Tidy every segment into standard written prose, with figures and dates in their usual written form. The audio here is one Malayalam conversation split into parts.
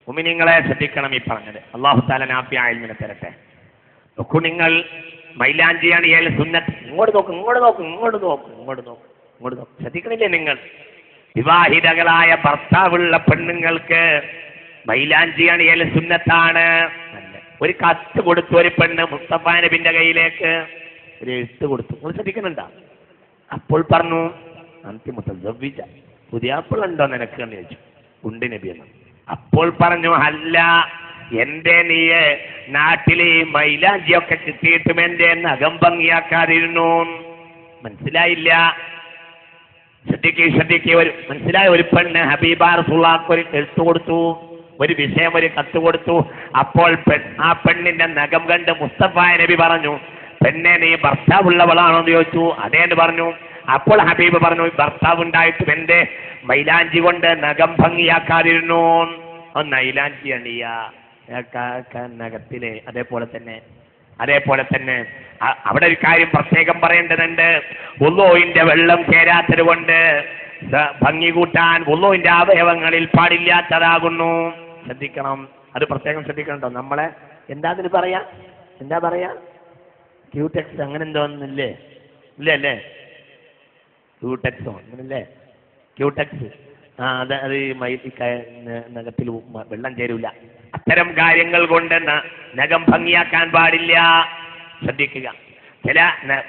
മുഅ്മിനീങ്ങളെ ശ്രദ്ധിക്കണം ഈ പറഞ്ഞത്. അല്ലാഹു തആല നാഫിയായ ഇൽമിനെ തരട്ടെ. നോക്കൂ, നിങ്ങൾ മൈലാഞ്ചിയാണ് സുന്നത്ത്. ഇങ്ങോട്ട് നോക്ക്. ശ്രദ്ധിക്കണില്ലേ നിങ്ങൾ? വിവാഹിതകളായ ഭർത്താവുള്ള പെണ്ണുങ്ങൾക്ക് മൈലാഞ്ചിയാണ് സുന്നത്താണ്. ഒരു കത്ത് കൊടുത്തു ഒരു പെണ്ണ് മുസ്തഫ നബിന്റെ കയ്യിലേക്ക് ഒരു എഴുത്ത് കൊടുത്തു. നിങ്ങൾ ശ്രദ്ധിക്കുന്നുണ്ടോ? അപ്പോൾ പറഞ്ഞു, അന്തിമുത്തസവ്വിജ, പുതിയാപ്പിളുണ്ടോ നിനക്ക് എന്ന് ചോദിച്ചു. ഉണ്ട് നബി എന്ന്. അപ്പോൾ പറഞ്ഞു, അല്ല, എന്റെ നീ നാട്ടിലെ മൈലാഞ്ചിയൊക്കെ കിട്ടിയിട്ടും എന്റെ നഖം ഭംഗിയാക്കാതിരുന്നു. മനസ്സിലായില്ല? ശ്രദ്ധിക്കുക. മനസ്സിലായ ഒരു പെണ്ണ് ഹബീബാ റസൂലുള്ളാഹിക്ക് ഒരു എഴുത്ത് കൊടുത്തു, ഒരു വിഷയം, ഒരു കത്ത് കൊടുത്തു. അപ്പോൾ ആ പെണ്ണിന്റെ നഖം കണ്ട് മുസ്തഫ നബി പറഞ്ഞു, പെണ്ണെ നീ ഭർത്താവുള്ളവളാണോ എന്ന് ചോദിച്ചു. അതേന്ന് പറഞ്ഞു. അപ്പോൾ ഹബീബ് പറഞ്ഞു, ഭർത്താവ് ഉണ്ടായിട്ടും എന്റെ മൈലാഞ്ചി കൊണ്ട് നഖം ഭംഗിയാക്കാതിരുന്നു. മൈലാഞ്ചി അണിയ നഖത്തിലെ. അതേപോലെ തന്നെ അവിടെ ഒരു കാര്യം പ്രത്യേകം പറയേണ്ടതുണ്ട്. വുളൂഇന്റെ വെള്ളം ചേരാത്തത് കൊണ്ട് ഭംഗി കൂട്ടാൻ വുളൂഇന്റെ അവയവങ്ങളിൽ പാടില്ലാത്തതാകുന്നു. ശ്രദ്ധിക്കണം, അത് പ്രത്യേകം ശ്രദ്ധിക്കണോ. നമ്മളെ എന്താ പറയാ ക്യൂടെക്സ് അങ്ങനെ എന്തോന്നില്ലേ? ഇല്ലല്ലേ? ക്യൂടെക്സോ അങ്ങനല്ലേ? ക്യൂടെക്സ് അത് നഖത്തിൽ വെള്ളം ചേരൂല. അത്തരം കാര്യങ്ങൾ കൊണ്ട് നഖം ഭംഗിയാക്കാൻ പാടില്ല. ശ്രദ്ധിക്കുക. ചില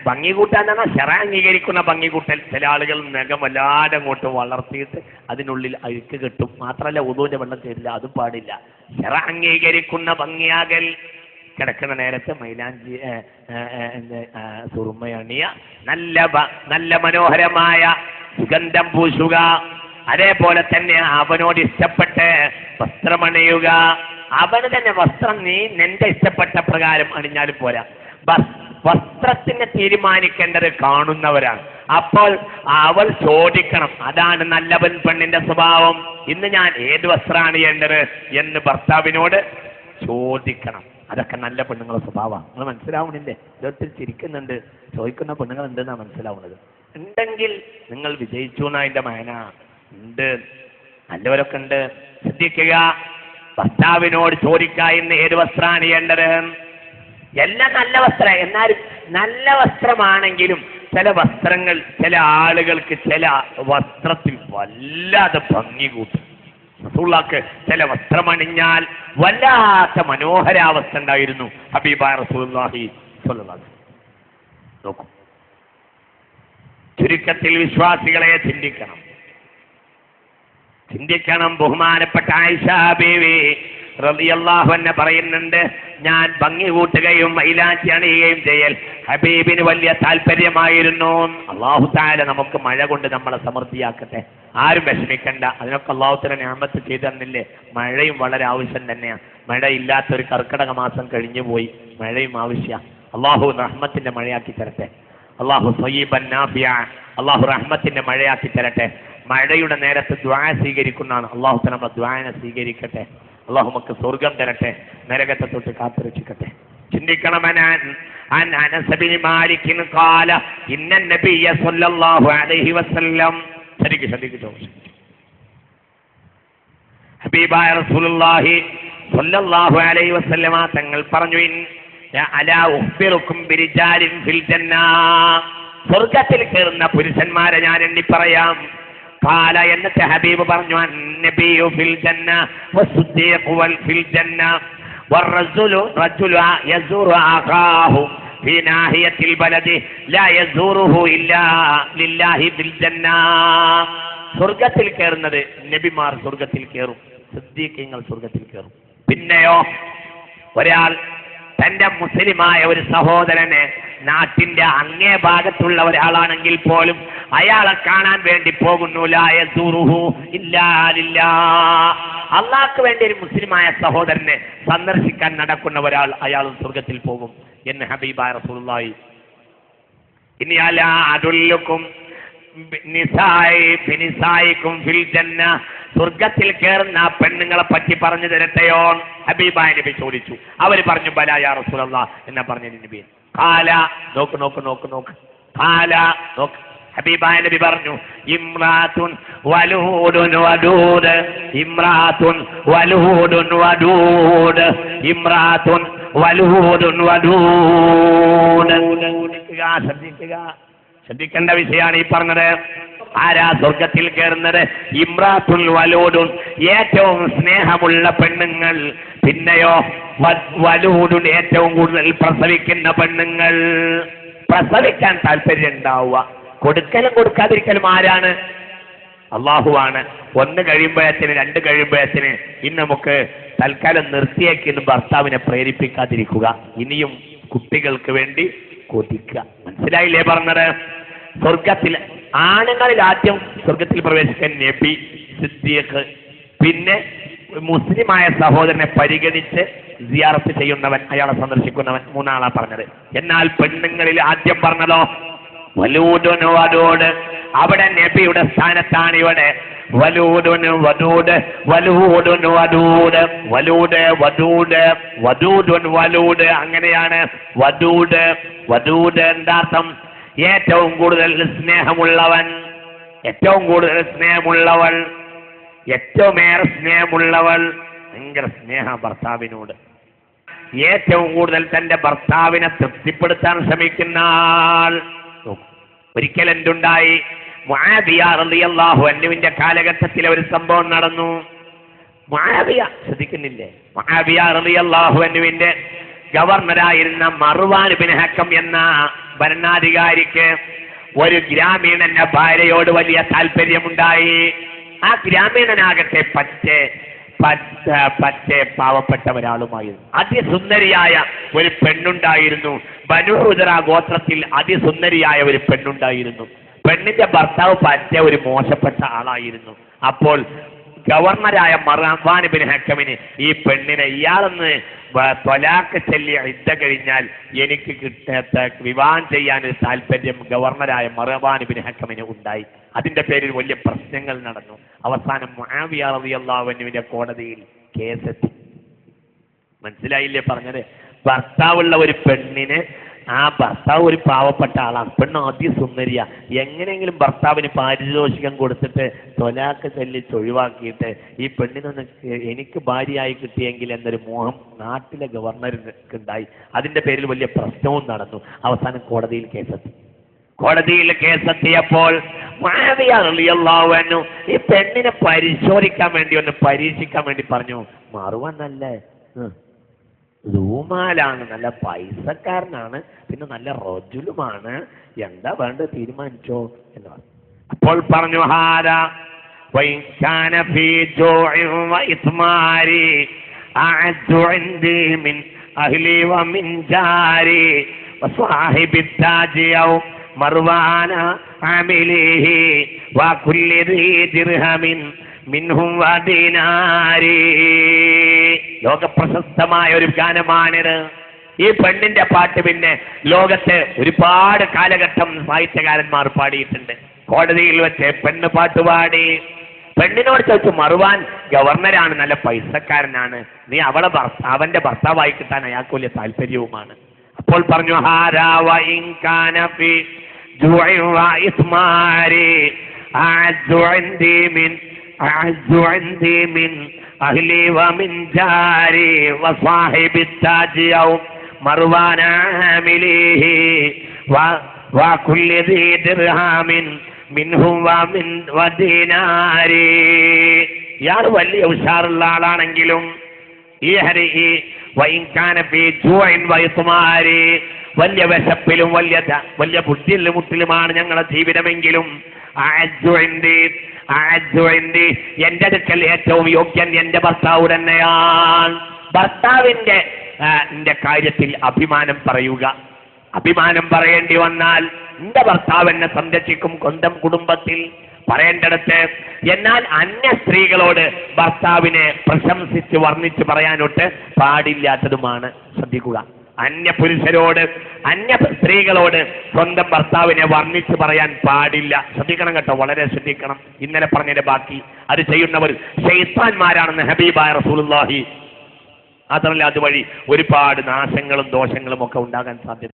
ഭംഗി കൂട്ടാൻ പറഞ്ഞാൽ ശറ അംഗീകരിക്കുന്ന ഭംഗി കൂട്ടൽ. ചില ആളുകൾ നഖം വല്ലാതെ അങ്ങോട്ട് വളർത്തിയിട്ട് അതിനുള്ളിൽ അഴുക്ക് കെട്ടും. മാത്രമല്ല വുളൂഇന്റെ വെള്ളം ചേരില്ല, അതും പാടില്ല. ശറ അംഗീകരിക്കുന്ന ഭംഗിയാകൽ. കിടക്കുന്ന നേരത്തെ മൈലാഞ്ചി സുറുമയണിയ, നല്ല മനോഹരമായ സുഗന്ധം പൂശുക. അതേപോലെ തന്നെ അവനോട് ഇഷ്ടപ്പെട്ട് വസ്ത്രമണിയുക. അവന് തന്നെ വസ്ത്രം നീ നിന്റെ ഇഷ്ടപ്പെട്ട പ്രകാരം അണിഞ്ഞാലും പോരാ. വസ്ത്രത്തിനെ തീരുമാനിക്കേണ്ടത് കാണുന്നവരാണ്. അപ്പോൾ അവൾ ചോദിക്കണം. അതാണ് നല്ല പെണ്ണിന്റെ സ്വഭാവം. ഇന്ന് ഞാൻ ഏത് വസ്ത്രമാണ് ചെയ്യേണ്ടത് എന്ന് ഭർത്താവിനോട് ചോദിക്കണം. അതൊക്കെ നല്ല പെണ്ണുങ്ങളുടെ സ്വഭാവമാണ്. നിങ്ങൾ മനസ്സിലാവണില്ലേ? ഇതൊത്തിരി ചിരിക്കുന്നുണ്ട്, ചോദിക്കുന്ന പെണ്ണുങ്ങൾ ഉണ്ടെന്നാണ് മനസ്സിലാവുന്നത്. ഉണ്ടെങ്കിൽ നിങ്ങൾ വിജയിച്ചു എന്നാ അതിന്റെ മേന. ഉണ്ട്, നല്ലവരൊക്കെ ഉണ്ട്. ശ്രദ്ധിക്കുക. ഭർത്താവിനോട് ചോദിക്കുക, ഇന്ന് ഏത് വസ്ത്രമാണ് ചെയ്യേണ്ടത്? എല്ലാം നല്ല വസ്ത്രം. എന്നാലും നല്ല വസ്ത്രമാണെങ്കിലും ചില വസ്ത്രങ്ങൾ ചില ആളുകൾക്ക് ചില വസ്ത്രത്തിൽ വല്ലാതെ ഭംഗി കൂട്ടും. റസൂലുള്ളാഹിക്ക് ചില വസ്ത്രമണിഞ്ഞാൽ വല്ലാത്ത മനോഹരാവസ്ഥ ഉണ്ടായിരുന്നു. ഹബീബായ റസൂലുള്ളാഹി സ്വല്ലല്ലാഹു അലൈഹി വസല്ലം. നോക്കൂ, ചുരുക്കത്തിൽ വിശ്വാസികളെ ചിന്തിക്കണം. ബഹുമാനപ്പെട്ട ആയിഷ ബീവി റളിയല്ലാഹു അൻഹ പറയുന്നുണ്ട്, ഞാൻ ഭംഗി കൂട്ടുകയും മൈലാഞ്ചി അണിയുകയും ചെയ്യൽ ഹബീബിന് വലിയ താല്പര്യമായിരുന്നു. അല്ലാഹു തആല നമുക്ക് മഴ കൊണ്ട് നമ്മളെ സമൃദ്ധിയാക്കട്ടെ. ആരും വിഷമിക്കണ്ട. അതിനൊക്കെ അല്ലാഹു തആല നിഅമത്ത് ചെയ്തു തന്നില്ലേ. മഴയും വളരെ ആവശ്യം തന്നെയാണ്. മഴയില്ലാത്തൊരു കർക്കിടക മാസം കഴിഞ്ഞു പോയി. മഴയും ആവശ്യമാണ്. അല്ലാഹു റഹ്മത്തിന്റെ മഴയാക്കി തരട്ടെ. അല്ലാഹു സയ്യിബൻ നാഫിയ, അല്ലാഹു റഹ്മത്തിന്റെ മഴയാക്കി തരട്ടെ. മഴയുടെ നേരത്ത് ദുആ സ്വീകരിക്കുന്നതാണ്. അല്ലാഹു തആല നമ്മുടെ ദുആനെ സ്വീകരിക്കട്ടെ. അല്ലാഹു നമുക്ക് സ്വർഗം തരട്ടെ, നരകത്തെ തൊട്ട് കാത്തുരക്ഷിക്കട്ടെ. ചിന്തിക്കണം. അനസ് ബിൻ മാലിക് ഖാല ഇന്ന നബിയ സല്ലല്ലാഹു അലൈഹി വസല്ലം. ശ്രദ്ധിക്കൂ. ഹബീബായ റസൂലുള്ളാഹി സല്ലല്ലാഹു അലൈഹി വസല്ലമ തങ്ങൾ പറഞ്ഞു, അലാ ഉഖ്ബിറുക്കും ബിരിജാലിൻ ഫിൽ ജന്ന. സ്വർഗ്ഗത്തിൽ കയറുന്ന പുരുഷന്മാരെ ഞാൻ എണ്ണി പറയാം. ഖാല, എന്നിട്ട് ഹബീബ് പറഞ്ഞു, അന്നബിയു ഫിൽ ജന്ന വസ്സുദ്ദീഖു ഫിൽ ജന്ന വറജുലു യസൂറു അഖാഹു ഫീ നാഹിയത്തിൽ ബലദി ലാ യസൂറുഹു ഇല്ലാ ലില്ലാഹി ഫിൽ ജന്ന. സ്വർഗ്ഗത്തിൽ കയറുന്നത് നബിമാർ സ്വർഗ്ഗത്തിൽ കയറും, സിദ്ദീഖീങ്ങൾ സ്വർഗ്ഗത്തിൽ കയറും. പിന്നെയോ ഒരാൾ തന്റെ മുസ്ലിമായ ഒരു സഹോദരനെ നാട്ടിന്റെ അങ്ങേ ഭാഗത്തുള്ള ഒരാളാണെങ്കിൽ പോലും അയാളെ കാണാൻ വേണ്ടി പോകുന്നു. ലാ യസൂറുഹു ഇല്ലാ ലില്ലാഹ്. അള്ളാഹ്ക്ക് വേണ്ടി ഒരു മുസ്ലിമായ സഹോദരനെ സന്ദർശിക്കാൻ നടക്കുന്ന ഒരാൾ അയാളും സ്വർഗത്തിൽ പോകും എന്ന് ഹബീബായ റസൂലുള്ളാഹി. ഇനി അലാ അദുല്ലുക്കും ബിനിസായിക്കും ഫിൽ ജന്ന. സ്വർഗത്തിൽ കയറുന്ന പെണ്ണുങ്ങളെ പറ്റി പറഞ്ഞു തരട്ടെയോ ഹബീബായ നബി ചോദിച്ചു. അവര് പറഞ്ഞു, ബലാ യാ റസൂലല്ലാഹ് എന്നാ പറഞ്ഞു നബി. ഖാല, നോക്ക്. ഖാല, നോക്ക്. ഹബീബായ നബി പറഞ്ഞു, ഇമ്രാത്തുൻ വലൂദുൻ വദൂദ്, ഇമ്രാത്തുൻ വലൂദുൻ വദൂദ്, ഇമ്രാത്തുൻ വലൂദുൻ വദൂദ്. ശ്രദ്ധിക്കേണ്ട വിഷയമാണ് ഈ പറഞ്ഞത്. ആരാ സ്വർഗത്തിൽ കയറുന്നത്? ഇമ്രാത്തുൽ വലൂദുൻ, ഏറ്റവും സ്നേഹമുള്ള പെണ്ണുങ്ങൾ. പിന്നെയോ വലൂദുൻ, ഏറ്റവും കൂടുതൽ പ്രസവിക്കുന്ന പെണ്ണുങ്ങൾ. പ്രസവിക്കാൻ താല്പര്യം ഉണ്ടാവുക. കൊടുക്കലും കൊടുക്കാതിരിക്കലും ആരാണ്? അള്ളാഹുവാണ്. 1 കഴിയുമ്പോഴത്തിന് 2 കഴിയുമ്പോഴത്തിന് ഇന്ന് നമുക്ക് തൽക്കാലം നിർത്തിയേക്കിന്നും ഭർത്താവിനെ പ്രേരിപ്പിക്കാതിരിക്കുക. ഇനിയും കുട്ടികൾക്ക് വേണ്ടി കൊതിക്കുക. മനസ്സിലായില്ലേ പറഞ്ഞത്? സ്വർഗത്തിൽ ആണുങ്ങളിൽ ആദ്യം സ്വർഗത്തിൽ പ്രവേശിക്കാൻ നബി, സിദ്ദീഖ്, പിന്നെ മുസ്ലിമായ സഹോദരനെ പരിഗണിച്ച് സിയാറത്ത് ചെയ്യുന്നവൻ, അയാളെ സന്ദർശിക്കുന്നവൻ, 3 ആളാ പറഞ്ഞത്. എന്നാൽ പെണ്ണുങ്ങളിൽ ആദ്യം പറഞ്ഞതോ വലൂദുൻ വദൂദ്. അവിടെ നബിയുടെ സ്ഥാനത്താണ് ഇവിടെ വലൂദുൻ വദൂദ്, വലൂദുൻ വദൂദ്, വലൂദ് വദൂദ്, വദൂദുൻ വലൂദ്. അങ്ങനെയാണ് വദൂദ്. വദൂദ് എന്താർത്ഥം? ഏറ്റവും കൂടുതൽ സ്നേഹമുള്ളവൻ, ഏറ്റവും കൂടുതൽ സ്നേഹമുള്ളവൾ, ഏറ്റവുമേറെ സ്നേഹമുള്ളവൾ. ഭയങ്കര സ്നേഹ ഭർത്താവിനോട്. ഏറ്റവും കൂടുതൽ തന്റെ ഭർത്താവിനെ തൃപ്തിപ്പെടുത്താൻ ശ്രമിക്കുന്ന ആൾ. ഒരിക്കൽ എന്തുണ്ടായി? മുആവിയ റളിയല്ലാഹു അൻഹുവിന്റെ കാലഘട്ടത്തിൽ ഒരു സംഭവം നടന്നു. മുആവിയ, ശ്രദ്ധിക്കുന്നില്ലേ? മുആവിയ റളിയല്ലാഹു അൻഹുവിന്റെ ഗവർണറായിരുന്ന മർവാൻ ബിൻ ഹക്കം എന്ന ഭരണാധികാരിക്ക് ഒരു ഗ്രാമീണന്റെ ഭാര്യയോട് വലിയ താല്പര്യമുണ്ടായി. ആ ഗ്രാമീണനാകട്ടെ പറ്റേ പാവപ്പെട്ട ഒരാളുമായിരുന്നു. അതിസുന്ദരിയായ ഒരു പെണ്ണുണ്ടായിരുന്നു. ബനൂ ഉദ്റ ഗോത്രത്തിൽ അതിസുന്ദരിയായ ഒരു പെണ്ണുണ്ടായിരുന്നു. പെണ്ണിന്റെ ഭർത്താവ് പറ്റ ഒരു മോശപ്പെട്ട ആളായിരുന്നു. അപ്പോൾ ഗവർണറായ മർവാൻ ബിൻ ഹക്കമിന് ഈ പെണ്ണിനെ ഇയാളെന്ന് ത്വലാഖ് ചൊല്ലി ഇദ്ദ കഴിഞ്ഞാൽ എനിക്ക് വിവാഹം ചെയ്യാൻ താല്പര്യം ഗവർണറായ മർവാൻ ബിൻ ഹക്കമിന് ഉണ്ടായി. അതിന്റെ പേരിൽ വലിയ പ്രശ്നങ്ങൾ നടന്നു. അവസാനം മുആവിയ റളിയല്ലാഹു അൻഹുവിന്റെ കോടതിയിൽ കേസെത്തി. മനസ്സിലായില്ലേ പറഞ്ഞത്? ഭർത്താവുള്ള ഒരു പെണ്ണിന്, ആ ഭർത്താവ് ഒരു പാവപ്പെട്ട ആളാണ്, പെണ്ണ് അതിസുന്ദരിയ, എങ്ങനെയെങ്കിലും ഭർത്താവിന് പാരിതോഷികം കൊടുത്തിട്ട് ത്വലാഖ് ചൊല്ലിച്ച് ഒഴിവാക്കിയിട്ട് ഈ പെണ്ണിനൊന്ന് എനിക്ക് ഭാര്യയായി കിട്ടിയെങ്കിൽ എന്നൊരു മോഹം നാട്ടിലെ ഗവർണർക്ക് ഉണ്ടായി. അതിന്റെ പേരിൽ വലിയ പ്രശ്നവും നടന്നു. അവസാനം കോടതിയിൽ കേസെത്തി. കോടതിയിൽ കേസെത്തിയപ്പോൾ മുആവിയ റളിയല്ലാഹു അൻഹു ഈ പെണ്ണിനെ പരിശോധിക്കാൻ വേണ്ടി, ഒന്ന് പരീക്ഷിക്കാൻ വേണ്ടി പറഞ്ഞു, മറുവൻ നല്ല റൂമാലാണ്, നല്ല പൈസക്കാരനാണ്, പിന്നെ നല്ല റജുലുമാണ്, എന്താ വേണ്ടത് തീരുമാനിച്ചോ എന്ന് പറഞ്ഞു. അപ്പോൾ പറഞ്ഞു, ഹാരാ വൈകാന ഫീ ജൂഇൻ വഇത്മാരി അഅദ്ദു ഇൻദി മിൻ അഹ്ലി വമിൻ ജാരി വസ്വാഹിബി താജി ഔ മർവാന അമിലിഹി വകുല്ലി ദീ ദിർഹമിൻ മിൻഹും വദിനാരി. ലോകപ്രശസ്തമായ ഒരു ഗാനമാണിത്. ഈ പെണ്ണിന്റെ പാട്ട് പിന്നെ ലോകത്തെ ഒരുപാട് കാലഘട്ടം സാഹിത്യകാരന്മാർ പാടിയിട്ടുണ്ട്. കോടതിയിൽ വെച്ച് പെണ്ണ് പാട്ടുപാടി. പെണ്ണിനോട് ചോദിച്ചു, മർവാൻ ഗവർണറാണ്, നല്ല പൈസക്കാരനാണ്, നീ അവന്റെ ഭർത്താവായി കിട്ടാൻ അയാൾക്ക് വലിയ താല്പര്യവുമാണ്. അപ്പോൾ പറഞ്ഞു, ഹാരാ വഇൻ കാന ഫീ ജൂഇൻ വഇസ്മാരി അഅദ്ദു ഇൻദി മിൻ അഹ്ലി വമിൻ ജാരി വസാഹിബി താജി ഔ മർവാന ആമിലിഹി വകുല്ലി ദീ ദിർഹമിൻ മിൻഹും വമിൻ വദിനാരി. ഇയാൾ വലിയ ഉഷാറുള്ള ആളാണെങ്കിലും ഈ വലിയ വിശപ്പിലും വലിയ ബുദ്ധിയിലും മുട്ടിലുമാണ് ഞങ്ങളുടെ ജീവിതമെങ്കിലും എന്റെ അടുക്കൽ ഏറ്റവും യോഗ്യൻ എന്റെ ഭർത്താവ് തന്നെയാണ്. ഭർത്താവിന്റെ കാര്യത്തിൽ അഭിമാനം പറയുക. അഭിമാനം പറയേണ്ടി വന്നാൽ എന്റെ ഭർത്താവ് എന്നെ സംരക്ഷിക്കും സ്വന്തം കുടുംബത്തിൽ പറയേണ്ടടുത്ത്. എന്നാൽ അന്യ സ്ത്രീകളോട് ഭർത്താവിനെ പ്രശംസിച്ച് വർണ്ണിച്ച് പറയാനൊട്ട് പാടില്ലാത്തതുമാണ്. ശ്രദ്ധിക്കുക, അന്യ പുരുഷരോട് അന്യ സ്ത്രീകളോട് സ്വന്തം ഭർത്താവിനെ വർണ്ണിച്ച് പറയാൻ പാടില്ല. ശ്രദ്ധിക്കണം കേട്ടോ, വളരെ ശ്രദ്ധിക്കണം. ഇന്നലെ പറഞ്ഞതിന്റെ ബാക്കി അത് ചെയ്യുന്നവർ ശൈത്താന്മാരാണെന്ന് ഹബീബായ റസൂലുള്ളാഹി. അതല്ല, അതുവഴി ഒരുപാട് നാശങ്ങളും ദോഷങ്ങളും ഒക്കെ ഉണ്ടാകാൻ സാധ്യത.